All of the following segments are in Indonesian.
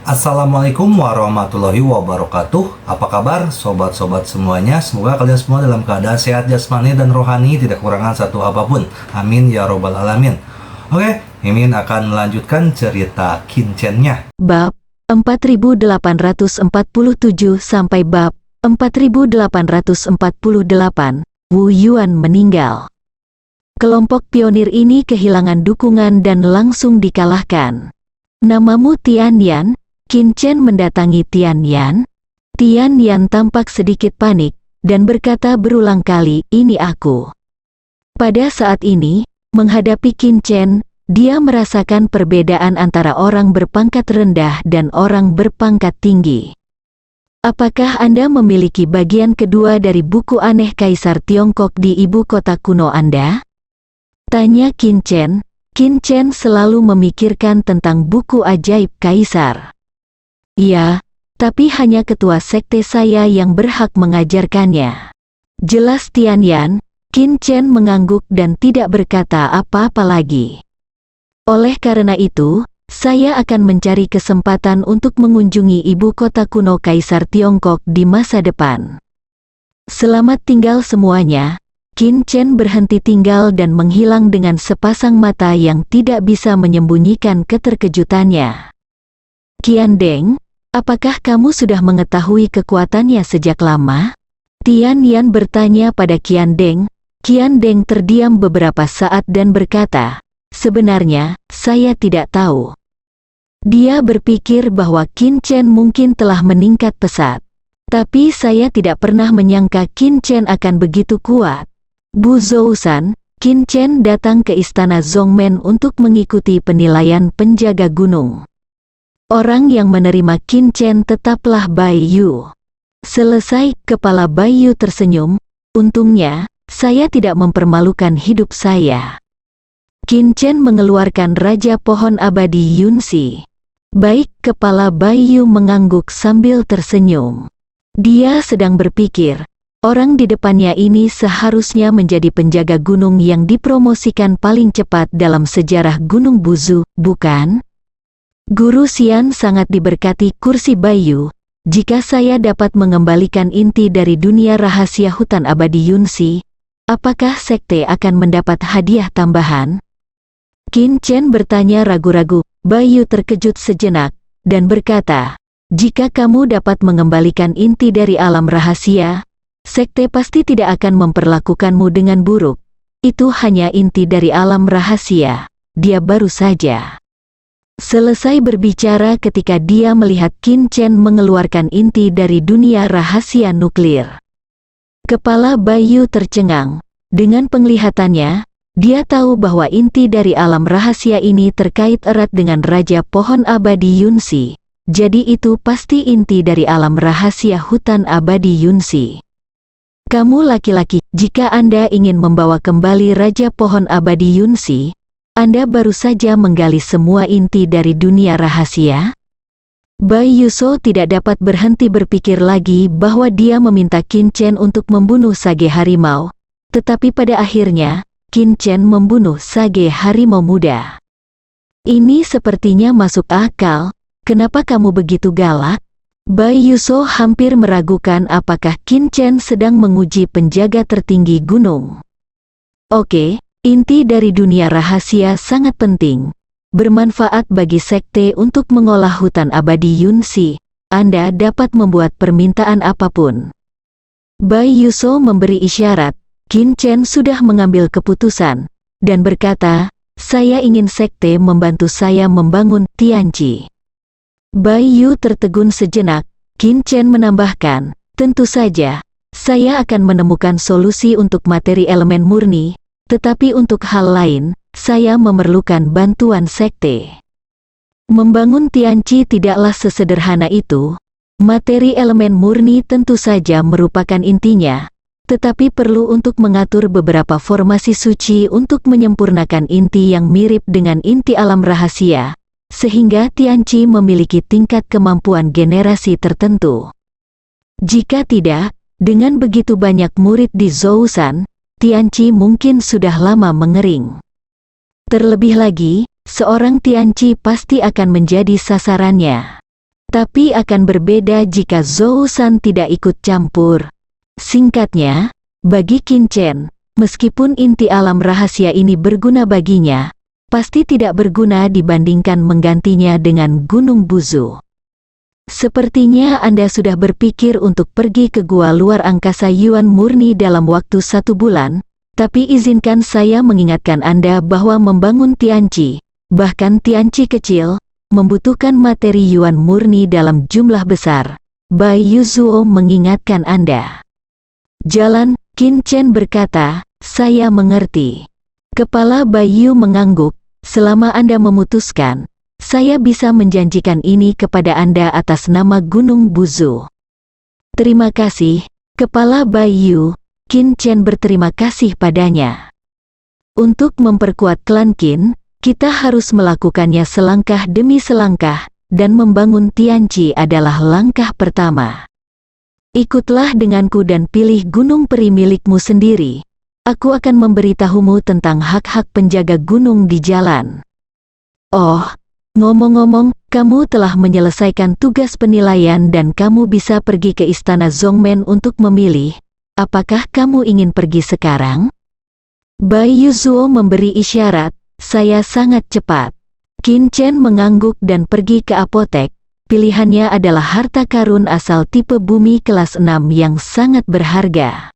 Assalamualaikum warahmatullahi wabarakatuh. Apa kabar sobat-sobat semuanya? Semoga kalian semua dalam keadaan sehat jasmani dan rohani, tidak kekurangan satu apapun. Amin ya robbal alamin. Oke, Mimin akan melanjutkan cerita Qinchen-nya. Bab 4847 sampai bab 4848, Wu Yuan meninggal. Kelompok pionir ini kehilangan dukungan dan langsung dikalahkan. Namamu Tian Yan? Qinchen mendatangi Tian Yan. Tian Yan tampak sedikit panik dan berkata berulang kali, "Ini aku." Pada saat ini, menghadapi Qinchen, dia merasakan perbedaan antara orang berpangkat rendah dan orang berpangkat tinggi. Apakah Anda memiliki bagian kedua dari buku aneh Kaisar Tiongkok di ibu kota kuno Anda? Tanya Qinchen. Qinchen selalu memikirkan tentang buku ajaib Kaisar. "Ya, tapi hanya ketua sekte saya yang berhak mengajarkannya," jelas Tian Yan. Qinchen mengangguk dan tidak berkata apa-apa lagi. "Oleh karena itu, saya akan mencari kesempatan untuk mengunjungi ibu kota kuno Kaisar Tiongkok di masa depan." Selamat tinggal semuanya. Qinchen berhenti tinggal dan menghilang dengan sepasang mata yang tidak bisa menyembunyikan keterkejutannya. "Qian Deng, apakah kamu sudah mengetahui kekuatannya sejak lama?" Tian Yan bertanya pada Qian Deng. Qian Deng terdiam beberapa saat dan berkata, "Sebenarnya, saya tidak tahu." Dia berpikir bahwa Qinchen mungkin telah meningkat pesat. Tapi saya tidak pernah menyangka Qinchen akan begitu kuat. "Bu Zhousan, Qinchen datang ke istana Zongmen untuk mengikuti penilaian penjaga gunung. Orang yang menerima Qinchen tetaplah Bai Yu." Selesai, kepala Bai Yu tersenyum. "Untungnya, saya tidak mempermalukan hidup saya." Qinchen mengeluarkan Raja Pohon Abadi Yunxi. "Baik," kepala Bai Yu mengangguk sambil tersenyum. Dia sedang berpikir, orang di depannya ini seharusnya menjadi penjaga gunung yang dipromosikan paling cepat dalam sejarah Gunung Buzu, bukan? "Guru Xian sangat diberkati." Kursi Bai Yu. "Jika saya dapat mengembalikan inti dari dunia rahasia hutan abadi Yunxi, apakah sekte akan mendapat hadiah tambahan?" Qinchen bertanya ragu-ragu. Bai Yu terkejut sejenak dan berkata, "Jika kamu dapat mengembalikan inti dari alam rahasia, sekte pasti tidak akan memperlakukanmu dengan buruk. Itu hanya inti dari alam rahasia." Dia baru saja selesai berbicara ketika dia melihat Qinchen mengeluarkan inti dari dunia rahasia nuklir. Kepala Bai Yu tercengang. Dengan penglihatannya, dia tahu bahwa inti dari alam rahasia ini terkait erat dengan Raja Pohon Abadi Yunxi. Jadi itu pasti inti dari alam rahasia hutan abadi Yunxi. "Kamu laki-laki, jika Anda ingin membawa kembali Raja Pohon Abadi Yunxi, Anda baru saja menggali semua inti dari dunia rahasia?" Bai Yuso tidak dapat berhenti berpikir lagi bahwa dia meminta Qinchen untuk membunuh sage harimau, tetapi pada akhirnya, Qinchen membunuh sage harimau muda. "Ini sepertinya masuk akal. Kenapa kamu begitu galak?" Bai Yuso hampir meragukan apakah Qinchen sedang menguji penjaga tertinggi gunung. "Oke, inti dari dunia rahasia sangat penting. Bermanfaat bagi sekte untuk mengolah hutan abadi Yunxi. Anda dapat membuat permintaan apapun." Bai Yuso memberi isyarat. Qinchen sudah mengambil keputusan dan berkata, "Saya ingin sekte membantu saya membangun Tianqi." Bai Yu tertegun sejenak. Qinchen menambahkan, "Tentu saja, saya akan menemukan solusi untuk materi elemen murni, tetapi untuk hal lain, saya memerlukan bantuan sekte." Membangun Tianqi tidaklah sesederhana itu. Materi elemen murni tentu saja merupakan intinya, tetapi perlu untuk mengatur beberapa formasi suci untuk menyempurnakan inti yang mirip dengan inti alam rahasia, sehingga Tianqi memiliki tingkat kemampuan generasi tertentu. Jika tidak, dengan begitu banyak murid di Zhoushan, Tianqi mungkin sudah lama mengering. Terlebih lagi, seorang Tianqi pasti akan menjadi sasarannya. Tapi akan berbeda jika Zhou San tidak ikut campur. Singkatnya, bagi Qin Chen, meskipun inti alam rahasia ini berguna baginya, pasti tidak berguna dibandingkan menggantinya dengan Gunung Buzu. Sepertinya Anda sudah berpikir untuk pergi ke gua luar angkasa Yuan murni dalam waktu 1 bulan, tapi izinkan saya mengingatkan Anda bahwa membangun Tianqi, bahkan Tianqi kecil, membutuhkan materi Yuan murni dalam jumlah besar. Bai Yuzuo mengingatkan Anda. Jalan, Qin Chen berkata, saya mengerti. Kepala Bai Yu mengangguk, selama Anda memutuskan, saya bisa menjanjikan ini kepada Anda atas nama Gunung Buzu. Terima kasih, Kepala Bai Yu. Qin Chen berterima kasih padanya. Untuk memperkuat klan Qin, kita harus melakukannya selangkah demi selangkah, dan membangun Tianqi adalah langkah pertama. Ikutlah denganku dan pilih gunung peri milikmu sendiri. Aku akan memberitahumu tentang hak-hak penjaga gunung di jalan. Oh, ngomong-ngomong, kamu telah menyelesaikan tugas penilaian dan kamu bisa pergi ke istana Zongmen untuk memilih. Apakah kamu ingin pergi sekarang? Bai Yuzuo memberi isyarat, saya sangat cepat. Qin Chen mengangguk dan pergi ke apotek. Pilihannya adalah harta karun asal tipe bumi kelas 6 yang sangat berharga.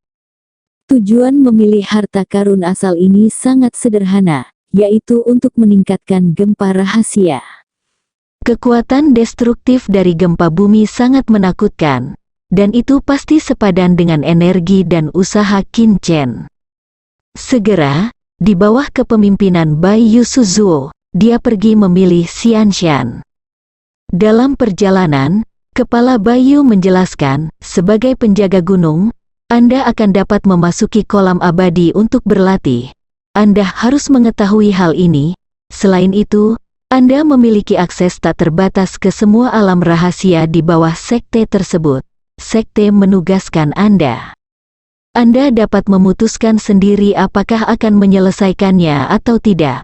Tujuan memilih harta karun asal ini sangat sederhana, yaitu untuk meningkatkan gempa rahasia. Kekuatan destruktif dari gempa bumi sangat menakutkan. Dan itu pasti sepadan dengan energi dan usaha Qin Chen. Segera, di bawah kepemimpinan Bai Yusuzuo, dia pergi memilih Xianshan. Dalam perjalanan, Kepala Bai Yu menjelaskan, sebagai penjaga gunung, Anda akan dapat memasuki kolam abadi untuk berlatih. Anda harus mengetahui hal ini. Selain itu, Anda memiliki akses tak terbatas ke semua alam rahasia di bawah sekte tersebut. Sekte menugaskan Anda. Anda dapat memutuskan sendiri apakah akan menyelesaikannya atau tidak.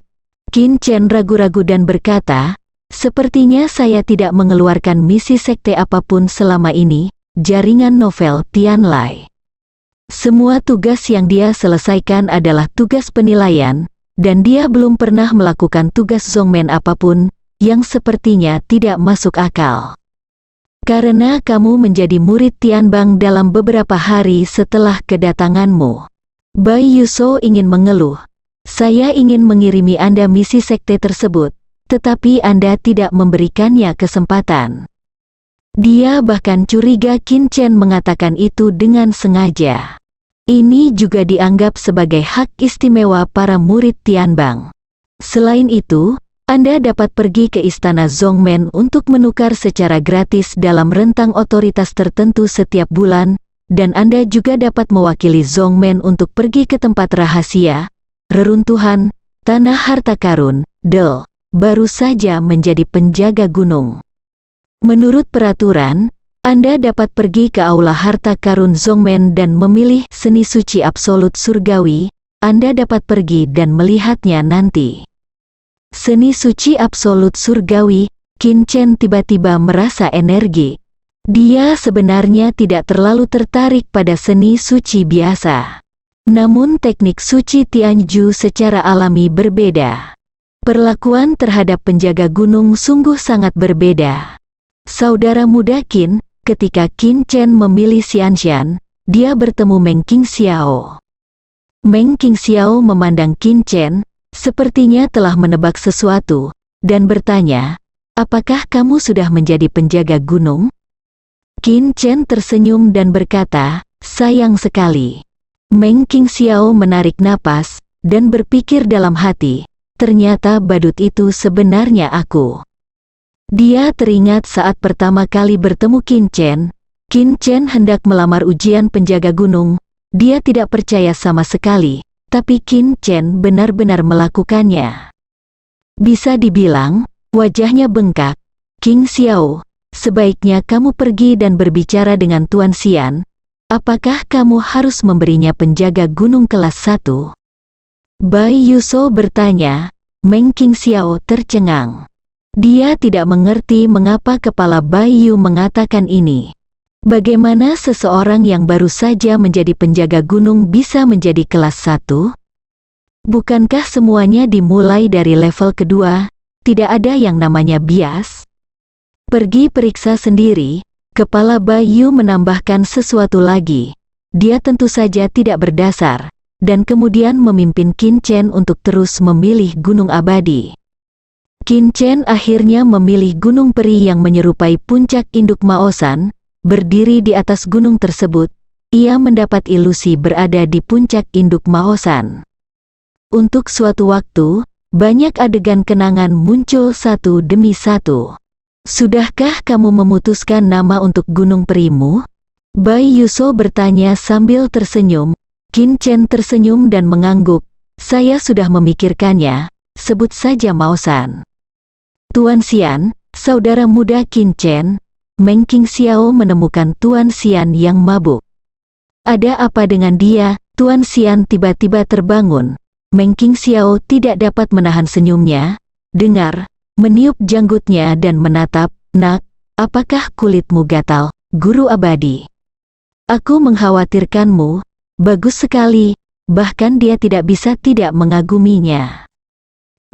Qin Chen ragu-ragu dan berkata, sepertinya saya tidak mengeluarkan misi sekte apapun selama ini. Jaringan novel Tianlai. Semua tugas yang dia selesaikan adalah tugas penilaian, dan dia belum pernah melakukan tugas Zongmen apapun, yang sepertinya tidak masuk akal. Karena kamu menjadi murid Tianbang dalam beberapa hari setelah kedatanganmu. Bai Yuso ingin mengeluh. Saya ingin mengirimi Anda misi sekte tersebut, tetapi Anda tidak memberikannya kesempatan. Dia bahkan curiga Qin Chen mengatakan itu dengan sengaja. Ini juga dianggap sebagai hak istimewa para murid Tianbang. Selain itu, Anda dapat pergi ke istana Zongmen untuk menukar secara gratis dalam rentang otoritas tertentu setiap bulan, dan Anda juga dapat mewakili Zongmen untuk pergi ke tempat rahasia, reruntuhan, tanah harta karun, baru saja menjadi penjaga gunung. Menurut peraturan, Anda dapat pergi ke aula harta karun Zongmen dan memilih seni suci absolut surgawi. Anda dapat pergi dan melihatnya nanti. Seni suci absolut surgawi, Qin Chen tiba-tiba merasa energi. Dia sebenarnya tidak terlalu tertarik pada seni suci biasa. Namun teknik suci Tianju secara alami berbeda. Perlakuan terhadap penjaga gunung sungguh sangat berbeda. Saudara muda Qin, ketika Qin Chen memilih Xianshan, dia bertemu Meng Qingxiao. Meng Qingxiao memandang Qin Chen, sepertinya telah menebak sesuatu, dan bertanya, apakah kamu sudah menjadi penjaga gunung? Qin Chen tersenyum dan berkata, sayang sekali. Meng Qingxiao menarik napas, dan berpikir dalam hati, ternyata badut itu sebenarnya aku. Dia teringat saat pertama kali bertemu Qin Chen hendak melamar ujian penjaga gunung, dia tidak percaya sama sekali. Tapi Qin Chen benar-benar melakukannya. Bisa dibilang, wajahnya bengkak. Qingxiao, sebaiknya kamu pergi dan berbicara dengan Tuan Xian. Apakah kamu harus memberinya penjaga gunung kelas 1? Bai Yuso bertanya. Meng Qingxiao tercengang. Dia tidak mengerti mengapa kepala Bayu mengatakan ini. Bagaimana seseorang yang baru saja menjadi penjaga gunung bisa menjadi kelas 1? Bukankah semuanya dimulai dari level kedua? Tidak ada yang namanya bias? Pergi periksa sendiri. Kepala Bayu menambahkan sesuatu lagi. Dia tentu saja tidak berdasar, dan kemudian memimpin Qin Chen untuk terus memilih gunung abadi. Qin Chen akhirnya memilih gunung peri yang menyerupai puncak induk Maosan. Berdiri di atas gunung tersebut, ia mendapat ilusi berada di puncak induk Maosan. Untuk suatu waktu, banyak adegan kenangan muncul satu demi satu. Sudahkah kamu memutuskan nama untuk gunung perimu? Bai Yuso bertanya sambil tersenyum. Qin Chen tersenyum dan mengangguk. Saya sudah memikirkannya, sebut saja Maosan. Tuan Xian, saudara muda Qin Chen, Meng Qingxiao menemukan Tuan Xian yang mabuk. Ada apa dengan dia? Tuan Xian tiba-tiba terbangun. Meng Qingxiao tidak dapat menahan senyumnya. Dengar, meniup janggutnya dan menatap, "Nak, apakah kulitmu gatal, guru abadi? Aku mengkhawatirkanmu." Bagus sekali, bahkan dia tidak bisa tidak mengaguminya.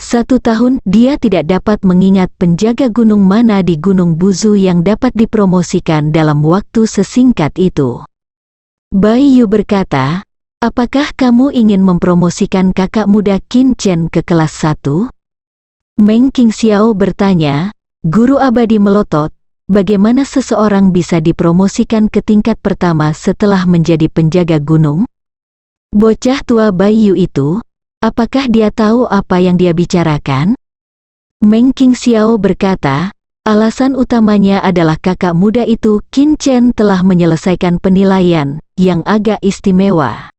1 tahun dia tidak dapat mengingat penjaga gunung mana di Gunung Buzu yang dapat dipromosikan dalam waktu sesingkat itu. Bai Yu berkata, apakah kamu ingin mempromosikan kakak muda Qin Chen ke kelas 1? Meng Qingxiao bertanya. Guru abadi melotot, bagaimana seseorang bisa dipromosikan ke tingkat pertama setelah menjadi penjaga gunung? Bocah tua Bai Yu itu, apakah dia tahu apa yang dia bicarakan? Meng Qingxiao berkata, alasan utamanya adalah kakak muda itu Qin Chen telah menyelesaikan penilaian yang agak istimewa.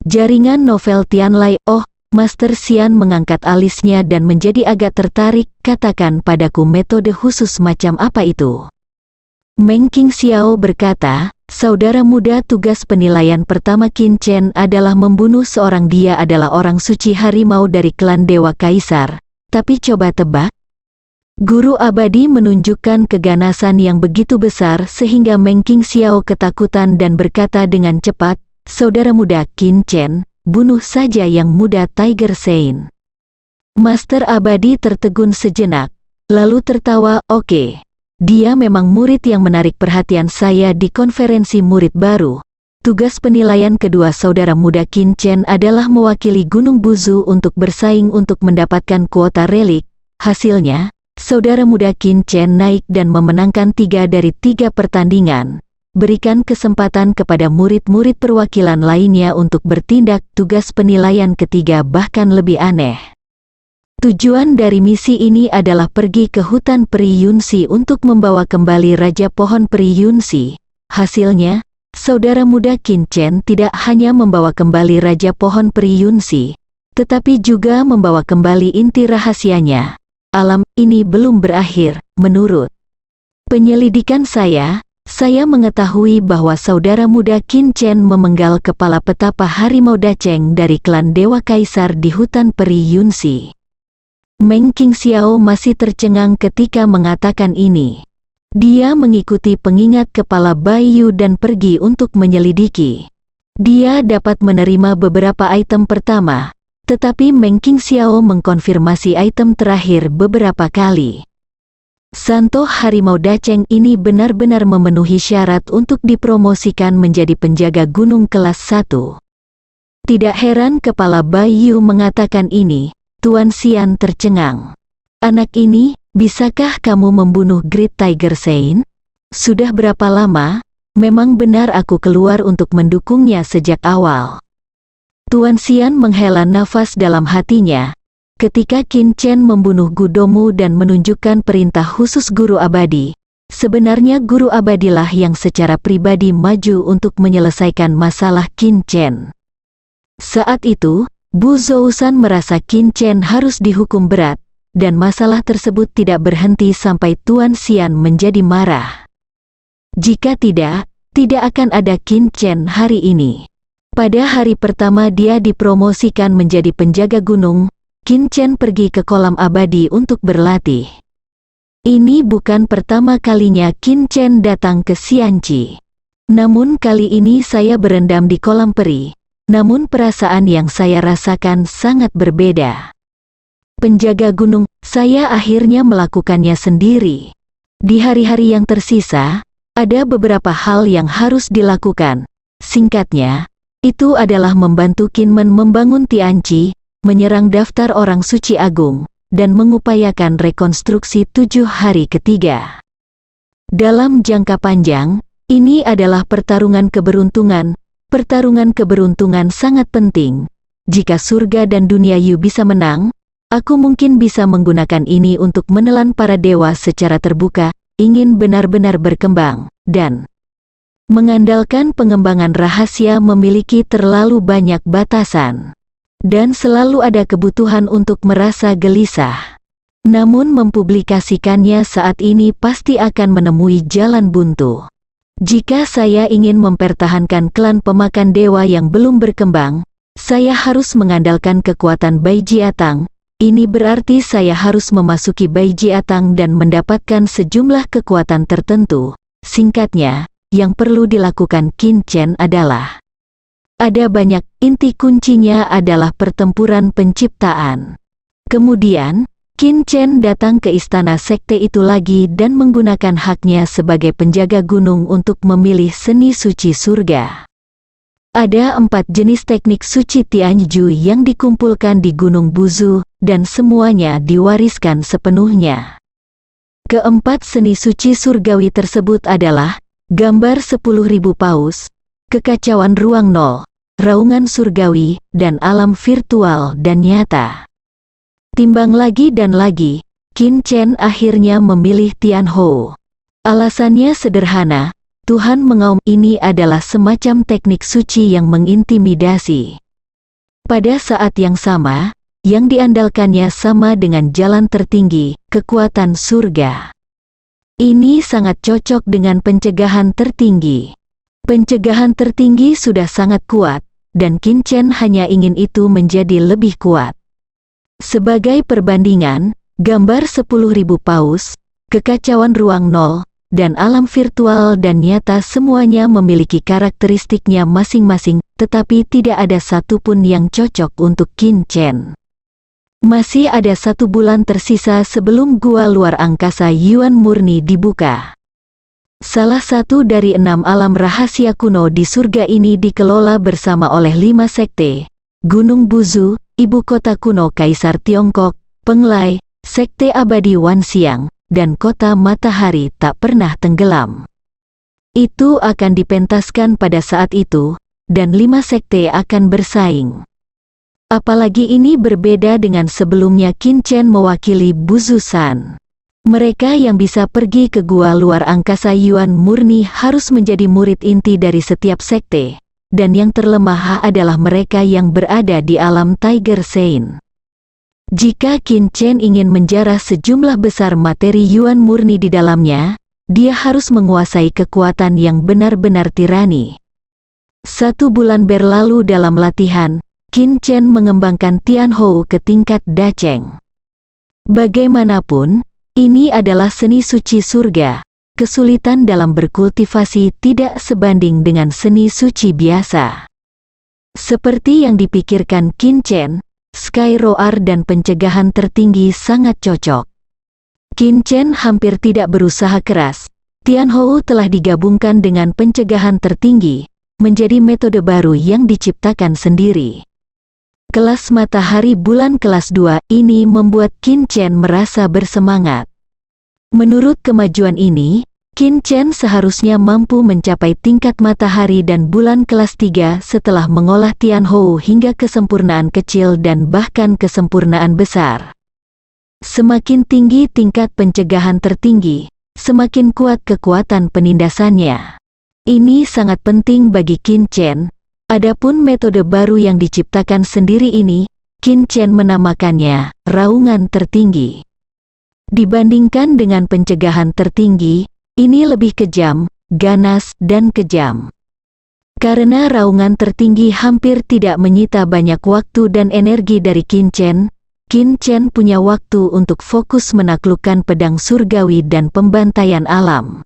Jaringan novel Tianlai. Oh, Master Xian mengangkat alisnya dan menjadi agak tertarik. Katakan padaku metode khusus macam apa itu? Meng Qingxiao berkata, saudara muda, tugas penilaian pertama Qin Chen adalah membunuh seorang. Dia adalah orang suci harimau dari klan Dewa Kaisar. Tapi coba tebak? Guru abadi menunjukkan keganasan yang begitu besar sehingga Meng Qingxiao ketakutan dan berkata dengan cepat, saudara muda Qin Chen, bunuh saja yang muda Tiger Sein. Master abadi tertegun sejenak, lalu tertawa. Oke, dia memang murid yang menarik perhatian saya di konferensi murid baru. Tugas penilaian kedua saudara muda Qin Chen adalah mewakili Gunung Buzu untuk bersaing untuk mendapatkan kuota relik. Hasilnya, saudara muda Qin Chen naik dan memenangkan 3 dari 3 pertandingan. Berikan kesempatan kepada murid-murid perwakilan lainnya untuk bertindak. Tugas penilaian ketiga bahkan lebih aneh. Tujuan dari misi ini adalah pergi ke hutan peri Yunxi untuk membawa kembali Raja Pohon Peri Yunxi. Hasilnya, saudara muda Qin Chen tidak hanya membawa kembali Raja Pohon Peri Yunxi, tetapi juga membawa kembali inti rahasianya. Alam ini belum berakhir. Menurut penyelidikan saya mengetahui bahwa saudara muda Qin Chen memenggal kepala petapa harimau Dacheng dari klan Dewa Kaisar di hutan peri Yunxi. Meng Qingxiao masih tercengang ketika mengatakan ini. Dia mengikuti pengingat kepala Bai Yu dan pergi untuk menyelidiki. Dia dapat menerima beberapa item pertama, tetapi Meng Qingxiao mengkonfirmasi item terakhir beberapa kali. Santo harimau Dacheng ini benar-benar memenuhi syarat untuk dipromosikan menjadi penjaga gunung kelas 1. Tidak heran kepala Bai Yu mengatakan ini. Tuan Xian tercengang. Anak ini, bisakah kamu membunuh Great Tiger Sein? Sudah berapa lama? Memang benar aku keluar untuk mendukungnya sejak awal. Tuan Xian menghela nafas dalam hatinya. Ketika Qin Chen membunuh Gudomu dan menunjukkan perintah khusus guru abadi, sebenarnya guru abadilah yang secara pribadi maju untuk menyelesaikan masalah Qin Chen. Saat itu, Bu Zousan merasa Qin Chen harus dihukum berat, dan masalah tersebut tidak berhenti sampai Tuan Xian menjadi marah. Jika tidak akan ada Qin Chen hari ini. Pada hari pertama dia dipromosikan menjadi penjaga gunung, Qin Chen pergi ke kolam abadi untuk berlatih. Ini bukan pertama kalinya Qin Chen datang ke Xianqi. Namun kali ini saya berendam di kolam peri. Namun perasaan yang saya rasakan sangat berbeda. Penjaga gunung, saya akhirnya melakukannya sendiri. Di hari-hari yang tersisa, ada beberapa hal yang harus dilakukan. Singkatnya, itu adalah membantu Kinmen membangun Tianqi, menyerang daftar orang suci agung, dan mengupayakan rekonstruksi 7 hari ketiga. Dalam jangka panjang, ini adalah pertarungan keberuntungan. Pertarungan keberuntungan sangat penting. Jika surga dan dunia Yu bisa menang, aku mungkin bisa menggunakan ini untuk menelan para dewa secara terbuka, ingin benar-benar berkembang, dan mengandalkan pengembangan rahasia memiliki terlalu banyak batasan. Dan selalu ada kebutuhan untuk merasa gelisah. Namun mempublikasikannya saat ini pasti akan menemui jalan buntu. Jika saya ingin mempertahankan klan pemakan dewa yang belum berkembang, saya harus mengandalkan kekuatan Bai Jiatang. Ini berarti saya harus memasuki Bai Jiatang dan mendapatkan sejumlah kekuatan tertentu. Singkatnya, yang perlu dilakukan Qin Chen adalah ada banyak, inti kuncinya adalah pertempuran penciptaan. Kemudian, Qin Chen datang ke istana sekte itu lagi dan menggunakan haknya sebagai penjaga gunung untuk memilih seni suci surga. Ada 4 jenis teknik suci Tianju yang dikumpulkan di Gunung Buzu, dan semuanya diwariskan sepenuhnya. Keempat seni suci surgawi tersebut adalah gambar 10.000 paus, kekacauan ruang nol, raungan surgawi, dan alam virtual dan nyata. Timbang lagi dan lagi, Qin Chen akhirnya memilih Tianhou. Alasannya sederhana, Tuhan mengaum ini adalah semacam teknik suci yang mengintimidasi. Pada saat yang sama, yang diandalkannya sama dengan jalan tertinggi, kekuatan surga. Ini sangat cocok dengan pencegahan tertinggi. Pencegahan tertinggi sudah sangat kuat, dan Qin Chen hanya ingin itu menjadi lebih kuat. Sebagai perbandingan, gambar 10.000 paus, kekacauan ruang nol, dan alam virtual dan nyata semuanya memiliki karakteristiknya masing-masing, tetapi tidak ada satupun yang cocok untuk Qin Chen. Masih ada 1 bulan tersisa sebelum gua luar angkasa Yuan murni dibuka. Salah satu dari 6 alam rahasia kuno di surga ini dikelola bersama oleh 5 sekte, Gunung Buzu, Ibu kota kuno Kaisar Tiongkok, Penglai, Sekte Abadi Wanxiang, dan Kota Matahari tak pernah tenggelam. Itu akan dipentaskan pada saat itu, dan 5 sekte akan bersaing. Apalagi ini berbeda dengan sebelumnya Qin Chen mewakili Buzusan. Mereka yang bisa pergi ke gua luar angkasa Yuan murni harus menjadi murid inti dari setiap sekte. Dan yang terlemah adalah mereka yang berada di alam Tiger Sein. Jika Qin Chen ingin menjarah sejumlah besar materi Yuan murni di dalamnya, dia harus menguasai kekuatan yang benar-benar tirani. 1 bulan berlalu dalam latihan, Qin Chen mengembangkan Tianhou ke tingkat Dacheng. Bagaimanapun, ini adalah seni suci surga. Kesulitan dalam berkultivasi tidak sebanding dengan seni suci biasa. Seperti yang dipikirkan Qin Chen, Sky Roar dan pencegahan tertinggi sangat cocok. Qin Chen hampir tidak berusaha keras. Tianhou telah digabungkan dengan pencegahan tertinggi, menjadi metode baru yang diciptakan sendiri. Kelas matahari bulan kelas 2 ini membuat Qin Chen merasa bersemangat. Menurut kemajuan ini, Qin Chen seharusnya mampu mencapai tingkat matahari dan bulan kelas 3 setelah mengolah Tianhou hingga kesempurnaan kecil dan bahkan kesempurnaan besar. Semakin tinggi tingkat pencegahan tertinggi, semakin kuat kekuatan penindasannya. Ini sangat penting bagi Qin Chen. Adapun metode baru yang diciptakan sendiri ini, Qin Chen menamakannya raungan tertinggi. Dibandingkan dengan pencegahan tertinggi, ini lebih kejam, ganas, dan kejam. Karena raungan tertinggi hampir tidak menyita banyak waktu dan energi dari Qin Chen, Qin Chen punya waktu untuk fokus menaklukkan pedang surgawi dan pembantaian alam.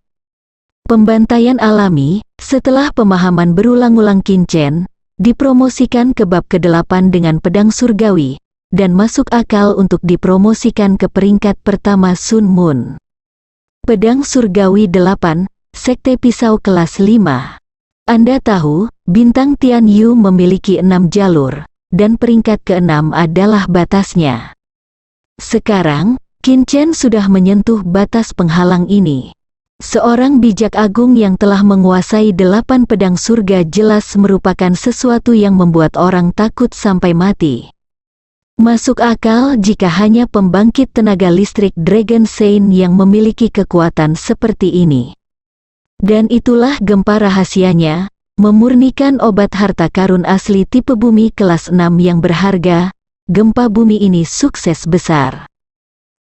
Pembantaian alami, setelah pemahaman berulang-ulang Qin Chen, dipromosikan ke bab ke-8 dengan pedang surgawi, dan masuk akal untuk dipromosikan ke peringkat pertama Sun Moon. Pedang surgawi 8, Sekte Pisau kelas 5. Anda tahu, bintang Tian Yu memiliki 6 jalur, dan peringkat ke-6 adalah batasnya. Sekarang, Qin Chen sudah menyentuh batas penghalang ini. Seorang bijak agung yang telah menguasai 8 pedang surga jelas merupakan sesuatu yang membuat orang takut sampai mati. Masuk akal jika hanya pembangkit tenaga listrik Dragon Saint yang memiliki kekuatan seperti ini. Dan itulah gempa rahasianya, memurnikan obat harta karun asli tipe bumi kelas 6 yang berharga. Gempa bumi ini sukses besar.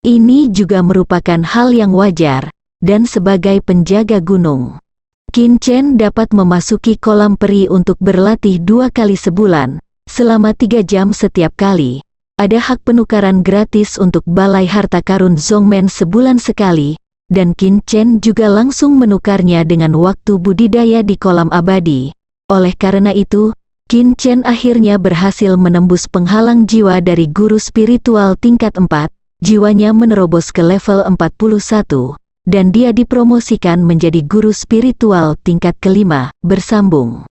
Ini juga merupakan hal yang wajar, dan sebagai penjaga gunung, Qin Chen dapat memasuki kolam peri untuk berlatih 2 kali sebulan, selama 3 jam setiap kali. Ada hak penukaran gratis untuk balai harta karun Zhongmen sebulan sekali, dan Qin Chen juga langsung menukarnya dengan waktu budidaya di kolam abadi. Oleh karena itu, Qin Chen akhirnya berhasil menembus penghalang jiwa dari guru spiritual tingkat 4, jiwanya menerobos ke level 41. Dan dia dipromosikan menjadi guru spiritual tingkat ke-5, bersambung.